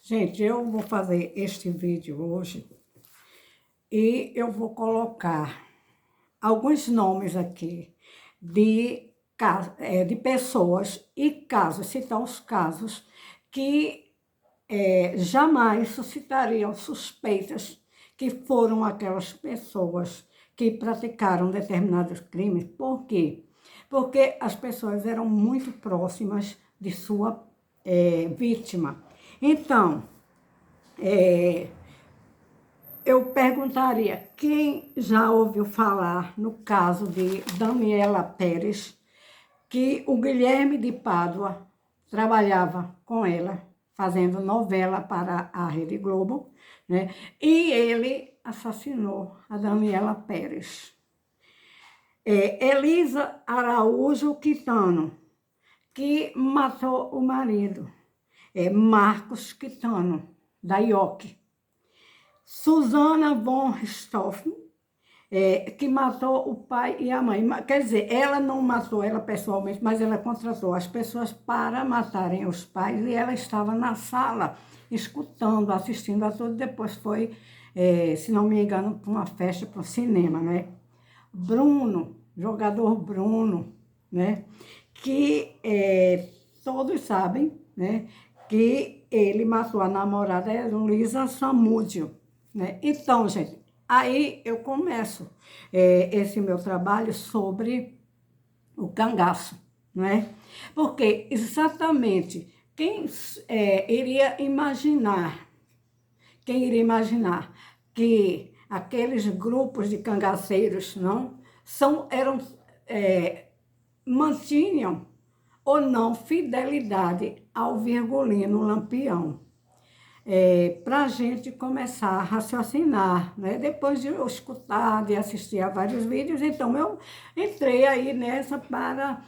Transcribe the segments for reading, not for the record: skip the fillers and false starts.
Gente, eu vou fazer este vídeo hoje e eu vou colocar alguns nomes aqui de pessoas e casos, citar os casos que jamais suscitariam suspeitas que foram aquelas pessoas que praticaram determinados crimes. Por quê? Porque as pessoas eram muito próximas de sua vítima. Então, eu perguntaria, quem já ouviu falar no caso de Daniela Pérez, que o Guilherme de Pádua trabalhava com ela, fazendo novela para a Rede Globo, né? E ele assassinou a Daniela Pérez. Elisa Araújo Quitano, que matou o marido, Marcos Quitano, da IOC. Susana von Richthofen, que matou o pai e a mãe. Quer dizer, ela não matou ela pessoalmente, mas ela contratou as pessoas para matarem os pais e ela estava na sala, escutando, assistindo a tudo. Depois foi, se não me engano, para uma festa, para um cinema, né? Bruno, jogador Bruno, né? Que todos sabem, né? Que ele matou a namorada Luísa Samúdio, né? Então, gente, aí eu começo esse meu trabalho sobre o cangaço, né? Porque exatamente quem iria imaginar que aqueles grupos de cangaceiros mantinham ou não fidelidade ao Virgulino Lampião? Para a gente começar a raciocinar, né? Depois de eu escutar, de assistir a vários vídeos, então eu entrei aí nessa para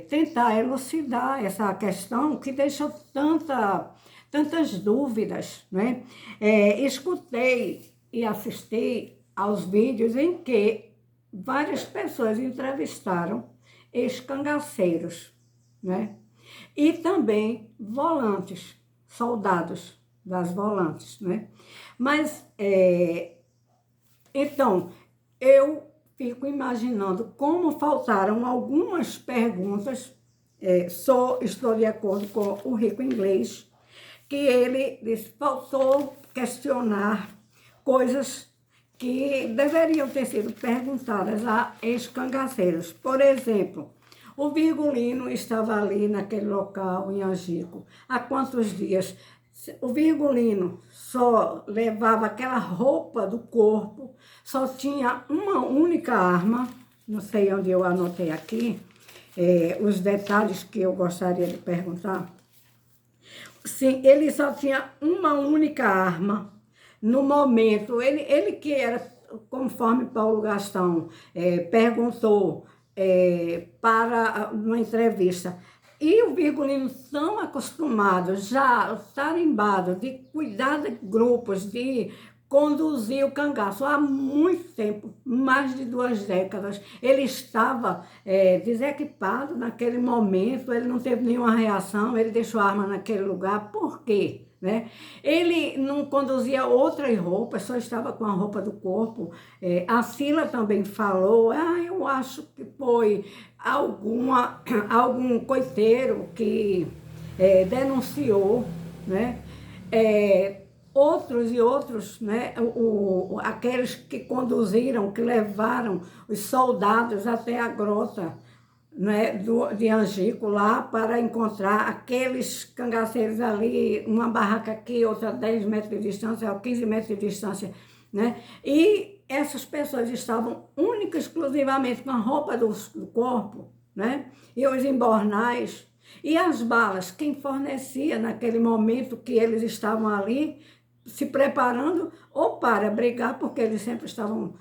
tentar elucidar essa questão que deixou tantas dúvidas, né? Escutei e assisti aos vídeos em que várias pessoas entrevistaram ex-cangaceiros, né? E também volantes, soldados das volantes, né? Mas, então, eu fico imaginando como faltaram algumas perguntas, estou de acordo com o Rico Inglês, que ele disse, faltou questionar coisas que deveriam ter sido perguntadas a ex-cangaceiros. Por exemplo, o Virgulino estava ali naquele local, em Angico, há quantos dias? O Virgulino só levava aquela roupa do corpo, só tinha uma única arma, não sei onde eu anotei aqui, os detalhes que eu gostaria de perguntar. Sim, ele só tinha uma única arma no momento. Ele que era, conforme Paulo Gastão perguntou para uma entrevista, e o Virgulino tão acostumado, já tarimbado, de cuidar de grupos, de conduzir o cangaço há muito tempo, mais de 2 décadas. Ele estava desequipado naquele momento, ele não teve nenhuma reação, ele deixou a arma naquele lugar. Por quê? Né? Ele não conduzia outras roupas, só estava com a roupa do corpo. A Sila também falou, eu acho que foi algum coiteiro que denunciou, né? Outros, né? Aqueles que conduziram, que levaram os soldados até a grota, né, de Angico, lá para encontrar aqueles cangaceiros ali, uma barraca aqui, outra a 10 metros de distância, ou 15 metros de distância, né? E essas pessoas estavam única e exclusivamente com a roupa do corpo, né? E os embornais, e as balas, quem fornecia naquele momento que eles estavam ali, se preparando ou para brigar, porque eles sempre estavam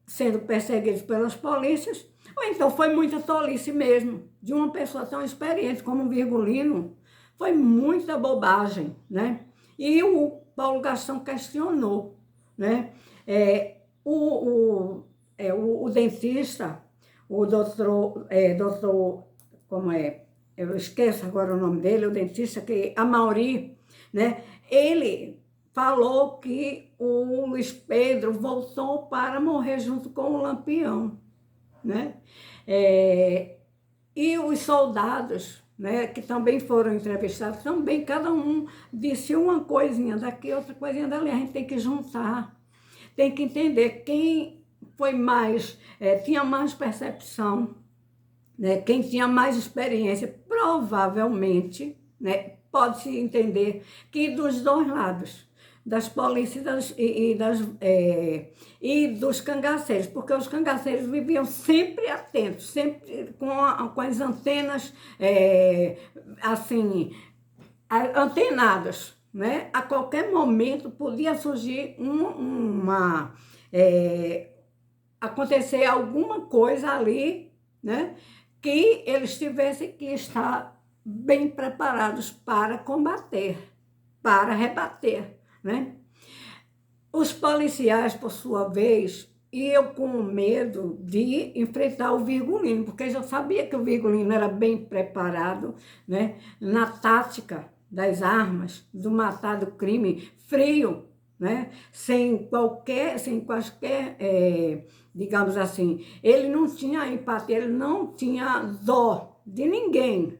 sendo perseguidos pelas polícias, ou então foi muita tolice mesmo, de uma pessoa tão experiente como o Virgulino. Foi muita bobagem, né? E o Paulo Gastão questionou, né? O dentista, o doutor, como é? Eu esqueço agora o nome dele, o dentista, que Amaury, né? Ele falou que o Luiz Pedro voltou para morrer junto com o Lampião, né? E os soldados, né, que também foram entrevistados, também cada um disse uma coisinha daqui, outra coisinha dali. A gente tem que juntar, tem que entender quem foi mais, tinha mais percepção, né, quem tinha mais experiência, provavelmente, né, pode-se entender que dos dois lados, das polícias e dos cangaceiros, porque os cangaceiros viviam sempre atentos, sempre com as antenas, assim, antenadas, né? A qualquer momento podia surgir acontecer alguma coisa ali, né? Que eles tivessem que estar bem preparados para combater, para rebater, né? Os policiais, por sua vez, iam com medo de enfrentar o Virgulino, porque eu já sabia que o Virgulino era bem preparado, né, na tática das armas, do matar, do crime, frio, né, sem quaisquer, digamos assim, ele não tinha empatia, ele não tinha dó de ninguém,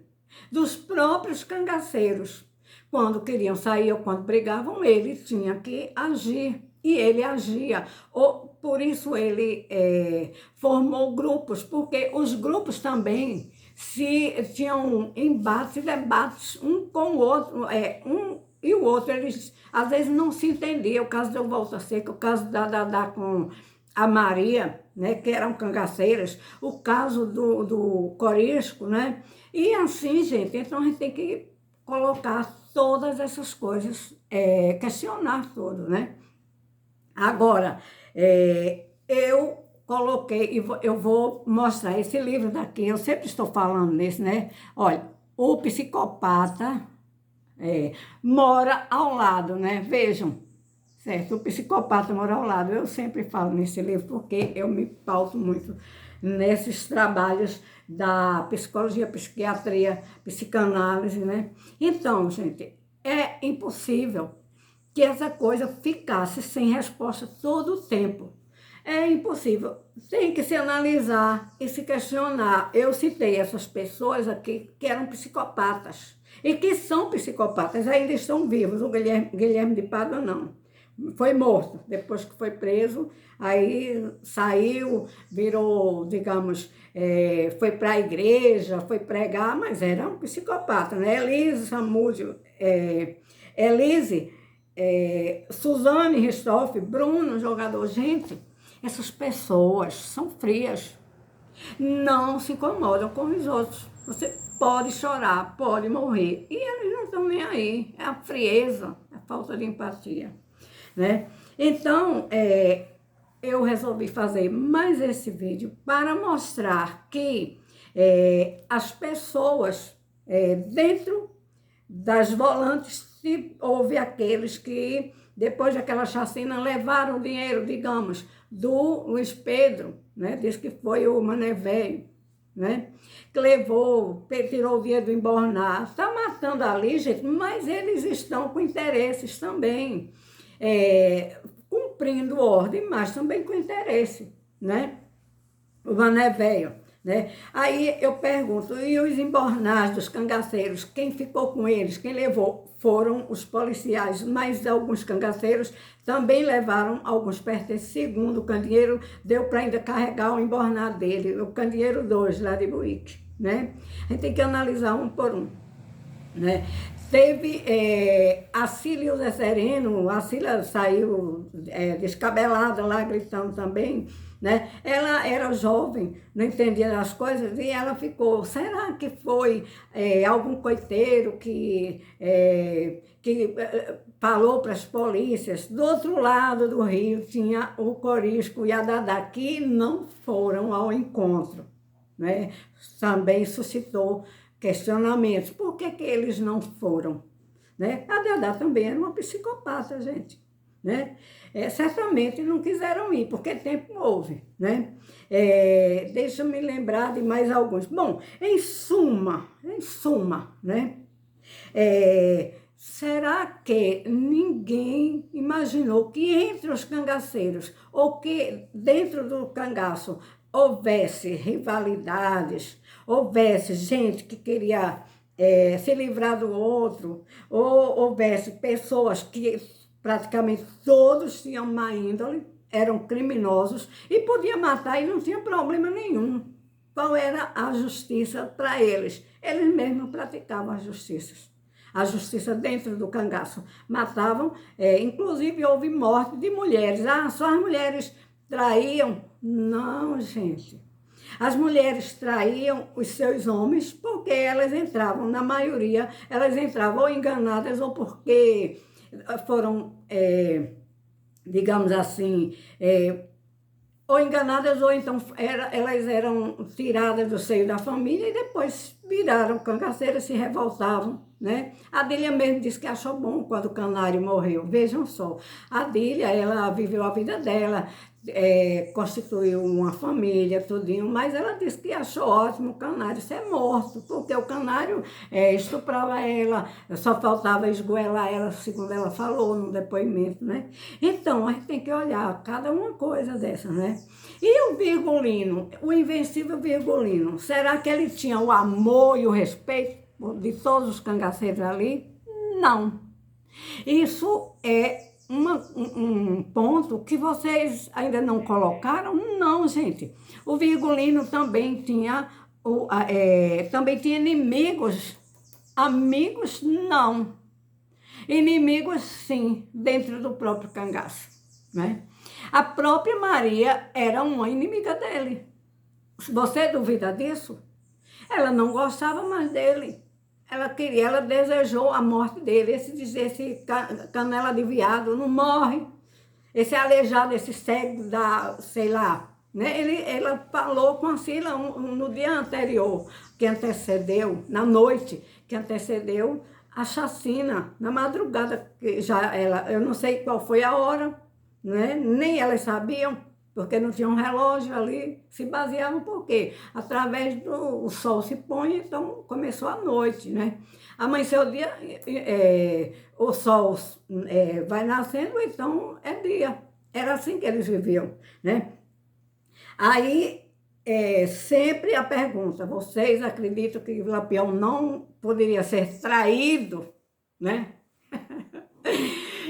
dos próprios cangaceiros. Quando queriam sair ou quando brigavam, ele tinha que agir. E ele agia. Por isso ele formou grupos, porque os grupos também tinham embates e debates um com o outro. Um e o outro, eles às vezes não se entendiam. O caso do Volta Seca, o caso da Dadá com a Maria, né, que eram cangaceiras, o caso do Corisco, né? E assim, gente, então a gente tem que colocar todas essas coisas, questionar tudo, né? Agora, eu coloquei, e eu vou mostrar esse livro daqui, eu sempre estou falando nisso, né? Olha, o psicopata mora ao lado, né? Vejam, certo? O psicopata mora ao lado. Eu sempre falo nesse livro porque eu me pauto muito nesses trabalhos da psicologia, psiquiatria, psicanálise, né? Então, gente, é impossível que essa coisa ficasse sem resposta todo o tempo. É impossível. Tem que se analisar e se questionar. Eu citei essas pessoas aqui que eram psicopatas e que são psicopatas, ainda estão vivos. O Guilherme de Pádua não. Foi morto, depois que foi preso, aí saiu, virou, digamos, foi para a igreja, foi pregar, mas era um psicopata, né? Elise Samúdio, Elise, Suzane Ristoff, Bruno, jogador, gente, essas pessoas são frias, não se incomodam com os outros. Você pode chorar, pode morrer, e eles não estão nem aí, é a frieza, a falta de empatia, né? Então, eu resolvi fazer mais esse vídeo para mostrar que as pessoas dentro das volantes, houve aqueles que, depois daquela chacina, levaram o dinheiro, digamos, do Luiz Pedro, né? Diz que foi o Mané Velho, né? Que levou, tirou o dinheiro do Embornar. Está matando ali, gente, mas eles estão com interesses também, cumprindo ordem, mas também com interesse, né? O Mané Velho, né? Aí eu pergunto, e os embornais dos cangaceiros, quem ficou com eles, quem levou? Foram os policiais, mas alguns cangaceiros também levaram alguns pertences, segundo o candeeiro, deu para ainda carregar o embornar dele, o candeeiro 2, lá de Buíque, né? A gente tem que analisar um por um, né? Teve a Cília e o Zé Sereno, a Cília saiu descabelada lá, gritando também, né? Ela era jovem, não entendia as coisas, e ela ficou, será que foi algum coiteiro que falou para as polícias? Do outro lado do rio tinha o Corisco e a Dadá, que não foram ao encontro, né? Também suscitou questionamentos. Por que eles não foram? Né? A Dadá também era uma psicopata, gente. Né? Certamente não quiseram ir, porque tempo houve. Né? Deixa eu me lembrar de mais alguns. Bom, em suma, né? será que ninguém imaginou que entre os cangaceiros, ou que dentro do cangaço houvesse rivalidades, houvesse gente que queria se livrar do outro, ou houvesse pessoas que praticamente todos tinham má índole, eram criminosos e podiam matar e não tinha problema nenhum. Qual era a justiça para eles? Eles mesmos praticavam a justiça. A justiça dentro do cangaço. Matavam, inclusive houve morte de mulheres. Ah, só as mulheres traíam? Não, gente. As mulheres traíam os seus homens porque elas entravam, na maioria, elas entravam ou enganadas ou porque foram, digamos assim, ou enganadas, ou então elas eram tiradas do seio da família e depois viraram cangaceiras, se revoltavam, né? A Adília mesmo disse que achou bom quando o canário morreu. Vejam só, a Adília, ela viveu a vida dela, constituiu uma família, tudinho, mas ela disse que achou ótimo o canário ser morto, porque o canário estuprava ela, só faltava esgoelar ela, segundo ela falou no depoimento, né? Então, a gente tem que olhar cada uma coisa dessa, né? E o Virgulino, o invencível Virgulino, será que ele tinha o amor e o respeito de todos os cangaceiros ali? Não. Isso é um ponto que vocês ainda não colocaram? Não, gente. O Virgulino também tinha, também tinha inimigos. Amigos, não. Inimigos, sim, dentro do próprio cangaço, né? A própria Maria era uma inimiga dele. Você duvida disso? Ela não gostava mais dele. Ela desejou a morte dele. Esse canela de viado não morre. Esse aleijado, esse cego sei lá, né? Ela falou com a Sila no dia anterior, que antecedeu, na noite, que antecedeu a chacina, na madrugada, que eu não sei qual foi a hora, né? Nem elas sabiam, porque não tinha um relógio ali, se baseavam por quê? Através o sol se põe, então começou a noite, né? Amanheceu o dia, o sol vai nascendo, então é dia. Era assim que eles viviam, né? Aí, sempre a pergunta, vocês acreditam que o Lampião não poderia ser traído, né?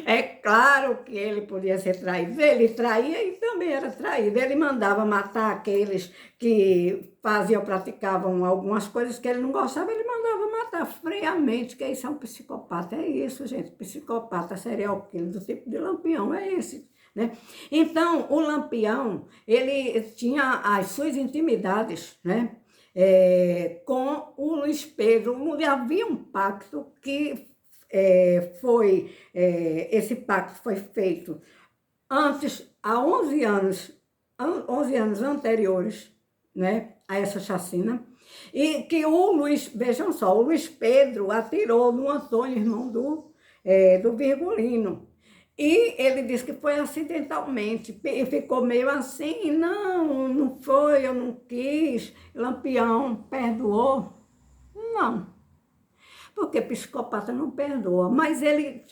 É claro que ele podia ser traído. Ele traía e também era traído. Ele mandava matar aqueles que praticavam algumas coisas que ele não gostava, ele mandava matar friamente, que isso é um psicopata. É isso, gente. Psicopata, serial killer do tipo de Lampião, é esse, né? Então, o Lampião, ele tinha as suas intimidades, né? Com o Luiz Pedro. Havia um pacto que esse pacto foi feito antes, há 11 anos anteriores, né, a essa chacina, e que vejam só, o Luiz Pedro atirou no Antônio, irmão do Virgulino, e ele disse que foi acidentalmente, e ficou meio assim, não foi, eu não quis, Lampião perdoou? Não. Porque psicopata não perdoa, mas ele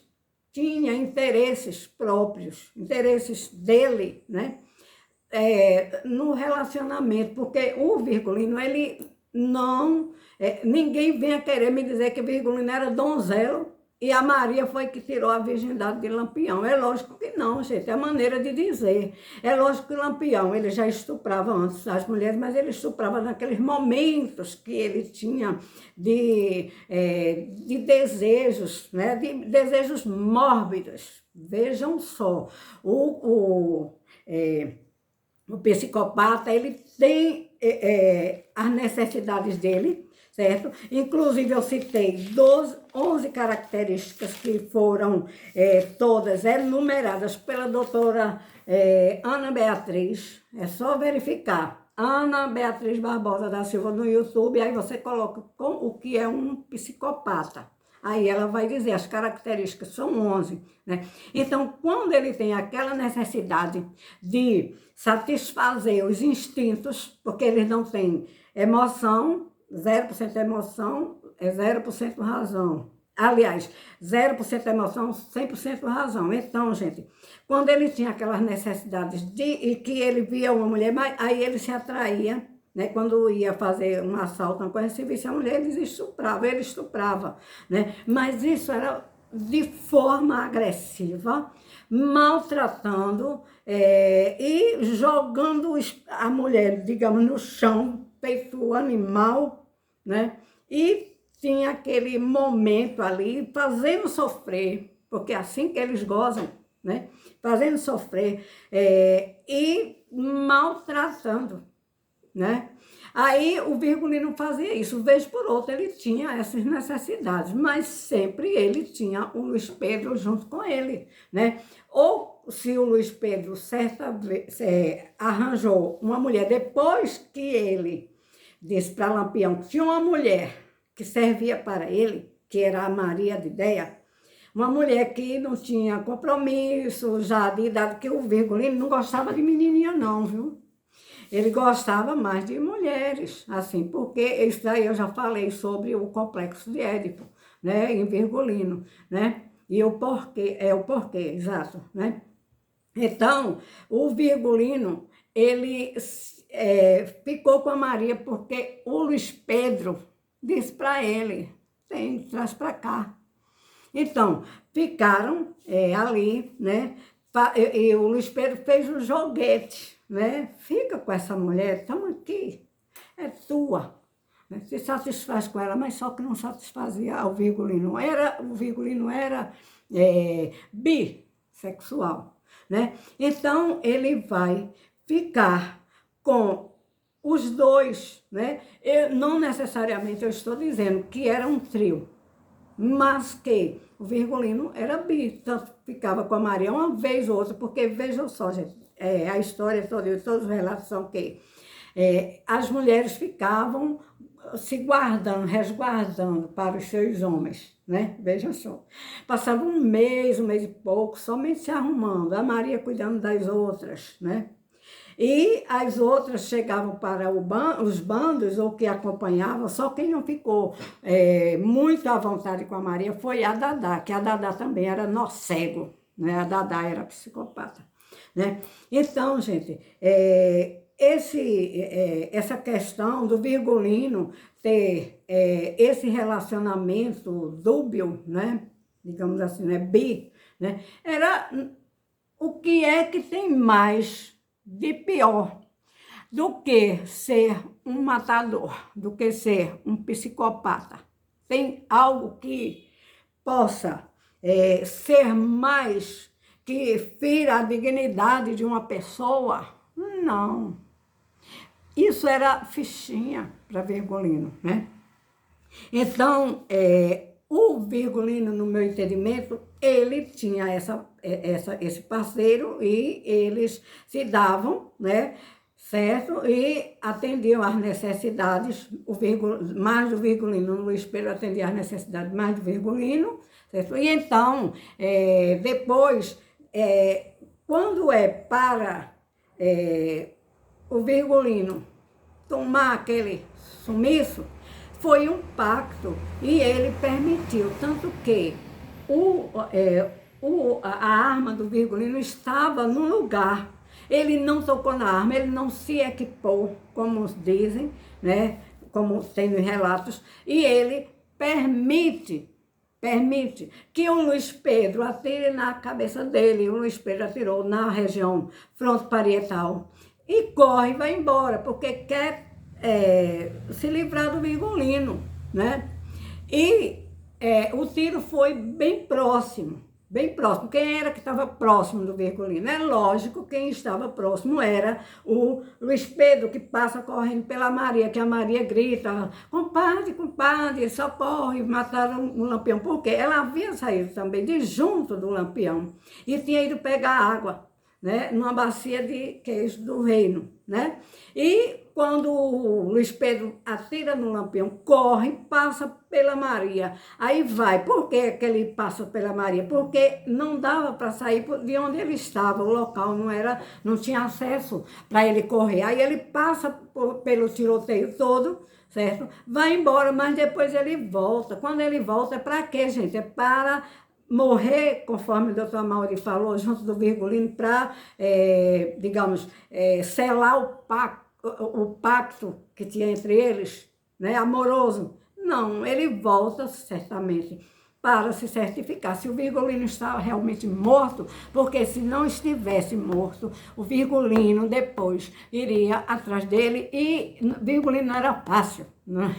tinha interesses próprios, interesses dele, né? No relacionamento, porque o Virgulino, ele não... ninguém venha querer me dizer que o Virgulino era donzelo e a Maria foi que tirou a virgindade de Lampião. É lógico que não, gente, é a maneira de dizer. É lógico que o Lampião, ele já estuprava antes as mulheres, mas ele estuprava naqueles momentos que ele tinha de desejos, né? De desejos mórbidos. Vejam só, o psicopata, ele tem as necessidades dele, certo? Inclusive, eu citei 11 características que foram todas enumeradas pela doutora Ana Beatriz. É só verificar. Ana Beatriz Barbosa da Silva no YouTube, aí você coloca o que é um psicopata. Aí ela vai dizer, as características são 11, né? Então, quando ele tem aquela necessidade de satisfazer os instintos, porque eles não têm emoção, 0% emoção, 0% razão. Aliás, 0% emoção, 100% razão. Então, gente, quando ele tinha aquelas necessidades e que ele via uma mulher, aí ele se atraía, né? Quando ia fazer um assalto, uma coisa, se visse a mulher, ele estuprava, né? Mas isso era de forma agressiva, maltratando e jogando a mulher, digamos, no chão, feito animal, né? E tinha aquele momento ali, fazendo sofrer, porque é assim que eles gozam, né? Fazendo sofrer e maltratando, né? Aí o Virgulino fazia isso, vez por outra ele tinha essas necessidades, mas sempre ele tinha o Luiz Pedro junto com ele, né? Ou se o Luiz Pedro certa vez arranjou uma mulher, depois que ele disse para Lampião que tinha uma mulher que servia para ele, que era a Maria de Déia, uma mulher que não tinha compromisso, já de idade, que o Virgulino não gostava de menininha não, viu? Ele gostava mais de mulheres, assim, porque isso aí eu já falei sobre o complexo de Édipo, né, em Virgulino, né, e o porquê, exato, né. Então, o Virgulino, ele ficou com a Maria porque o Luiz Pedro disse para ele, traz para cá. Então, ficaram ali, né, e o Luiz Pedro fez um joguete, né? Fica com essa mulher, estamos aqui, é tua. Né? Se satisfaz com ela, mas só que não satisfazia o Virgulino. O Virgulino era bissexual, né? Então, ele vai ficar com os dois, né? Não necessariamente eu estou dizendo que era um trio, mas que o Virgulino era bi, tanto ficava com a Maria uma vez ou outra, porque vejam só, gente, a história toda, todos os relatos são que as mulheres ficavam se guardando, resguardando para os seus homens, né? Vejam só. Passava um mês e pouco, somente se arrumando, a Maria cuidando das outras, né? E as outras chegavam para os bandos, ou que acompanhavam, só quem não ficou muito à vontade com a Maria foi a Dadá, que a Dadá também era nó-cego, né? A Dadá era psicopata, né? Então, gente, essa questão do Virgulino ter esse relacionamento dúbio, né? Digamos assim, né? Bi, né? Era o que é que tem mais de pior do que ser um matador, do que ser um psicopata. Tem algo que possa ser mais, que fira a dignidade de uma pessoa? Não. Isso era fichinha para Virgulino, né? Então, o Virgulino, no meu entendimento, ele tinha esse parceiro e eles se davam, né, certo? E atendiam às necessidades, mais do Virgulino, o Luiz Pedro atendia às necessidades mais do Virgulino, certo? E então, depois, quando para o Virgulino tomar aquele sumiço, foi um pacto e ele permitiu, tanto que a arma do Virgulino estava no lugar. Ele não tocou na arma, ele não se equipou, como dizem, né? Como tem nos relatos, e ele permite que o Luiz Pedro atire na cabeça dele. O Luiz Pedro atirou na região fronto-parietal e corre e vai embora, porque quer se livrar do Virgulino, né? E o tiro foi bem próximo. Quem era que estava próximo do Virgulino? É lógico, quem estava próximo era o Luiz Pedro, que passa correndo pela Maria, que a Maria grita, compadre, socorre, mataram o Lampião, porque ela havia saído também de junto do Lampião e tinha ido pegar água, né, numa bacia de queijo do reino, né? E quando o Luiz Pedro atira no Lampião, corre, passa pela Maria. Aí vai. Por que ele passa pela Maria? Porque não dava para sair de onde ele estava. O local não tinha acesso para ele correr. Aí ele passa pelo tiroteio todo, certo? Vai embora, mas depois ele volta. Quando ele volta, é para quê, gente? É para morrer, conforme o doutor Amaury falou, junto do Virgulino, para, digamos, selar o pacto que tinha entre eles, né, amoroso. Não, ele volta certamente para se certificar se o Virgulino está realmente morto, porque se não estivesse morto, o Virgulino depois iria atrás dele e Virgulino não era fácil, né?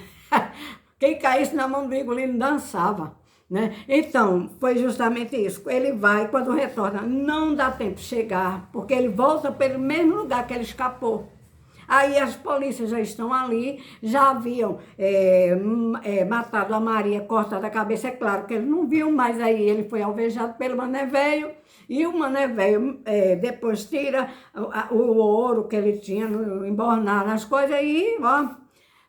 Quem caísse na mão do Virgulino dançava. Né? Então, foi justamente isso. Ele vai, quando retorna, não dá tempo de chegar, porque ele volta pelo mesmo lugar que ele escapou. Aí as polícias já estão ali, já haviam matado a Maria, cortado a cabeça. É claro que ele não viu, mas aí ele foi alvejado pelo Mané Velho, e o Mané Velho depois tira o ouro que ele tinha, embornar nas coisas, e ó,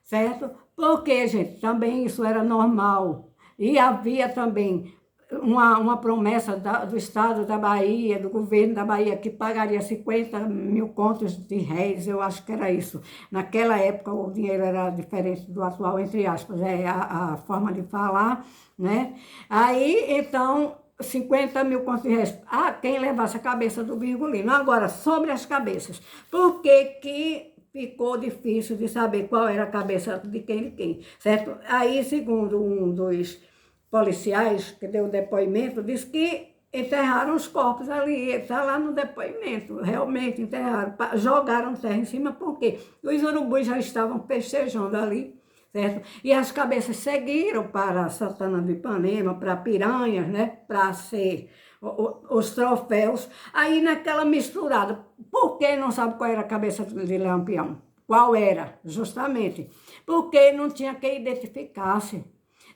certo? Porque, gente, também isso era normal. E havia também uma promessa do Estado da Bahia, do governo da Bahia, que pagaria 50 mil contos de réis, eu acho que era isso. Naquela época o dinheiro era diferente do atual, entre aspas, a forma de falar, né? Aí, então, 50 mil contos de réis, quem levasse a cabeça do Virgulino. Agora, sobre as cabeças, por que ficou difícil de saber qual era a cabeça de quem, certo? Aí, segundo um dos policiais que deu o depoimento, disse que enterraram os corpos ali, está lá no depoimento, realmente enterraram, jogaram terra em cima, porque os urubus já estavam festejando ali, certo? E as cabeças seguiram para Santana do Ipanema, para Piranhas, né? Para ser os troféus. Aí naquela misturada, por que não sabe qual era a cabeça de Lampião? Qual era? Justamente porque não tinha quem identificasse.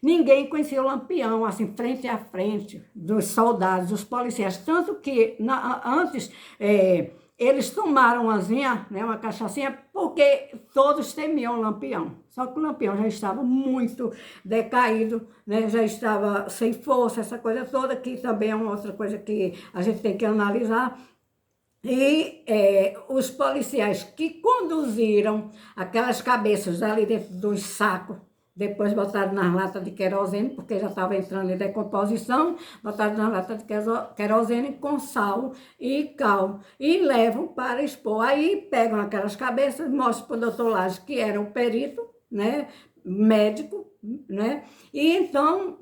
Ninguém conhecia o Lampião, assim, frente a frente, dos soldados, dos policiais. Tanto que, antes, eles tomaram uma cachaçinha, porque todos temiam o Lampião. Só que o Lampião já estava muito decaído, né? Já estava sem força, essa coisa toda, que também é uma outra coisa que a gente tem que analisar. E os policiais que conduziram aquelas cabeças ali dentro dos sacos, depois botaram nas latas de querosene, porque já estava entrando em decomposição, botaram nas latas de querosene com sal e cal, e levam para expor. Aí pegam aquelas cabeças, mostram para o doutor Laje, que era o perito, né, médico, né? E então,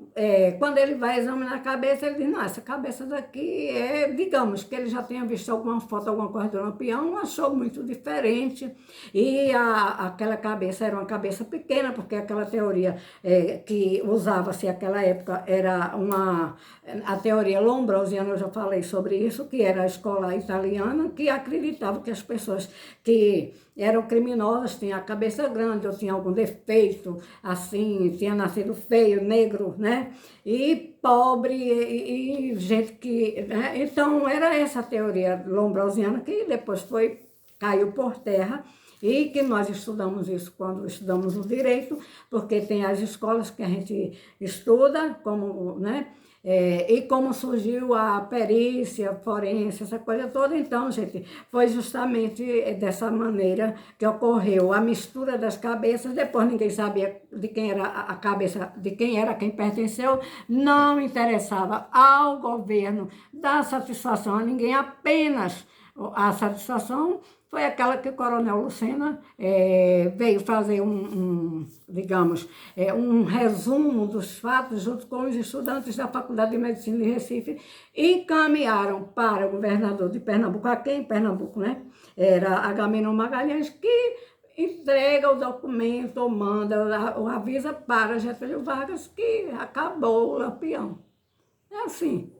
quando ele vai examinar a cabeça, ele diz, não, essa cabeça daqui digamos, que ele já tenha visto alguma foto, alguma coisa do Lampião, achou muito diferente, e aquela cabeça era uma cabeça pequena, porque aquela teoria que usava-se naquela época era a teoria lombrosiana, eu já falei sobre isso, que era a escola italiana, que acreditava que as pessoas que eram criminosas tinham a cabeça grande, ou tinham algum defeito, assim, tinha nascido feio, negro, né? E pobre, e gente que... né? Então, era essa a teoria lombrosiana que depois caiu por terra, e que nós estudamos isso quando estudamos o direito, porque tem as escolas que a gente estuda, como, né? E como surgiu a perícia forense, essa coisa toda. Então, gente, foi justamente dessa maneira que ocorreu a mistura das cabeças. Depois ninguém sabia de quem era a cabeça, de quem era quem pertenceu. Não interessava ao governo dar satisfação a ninguém, apenas a satisfação foi aquela que o coronel Lucena veio fazer digamos, um resumo dos fatos junto com os estudantes da Faculdade de Medicina de Recife, e encaminharam para o governador de Pernambuco, aqui em Pernambuco, né? Era Agamenon Magalhães, que entrega o documento, ou manda, ou avisa para Getúlio Vargas que acabou o Lampião. É assim,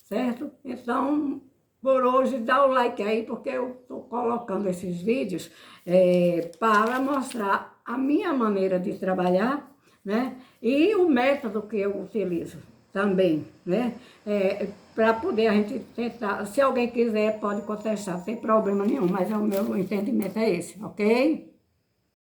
certo? Então, por hoje, dá o like aí, porque eu estou colocando esses vídeos para mostrar a minha maneira de trabalhar, né? E o método que eu utilizo também, né? Para poder a gente tentar, se alguém quiser, pode contestar, não tem problema nenhum, mas o meu entendimento é esse, ok?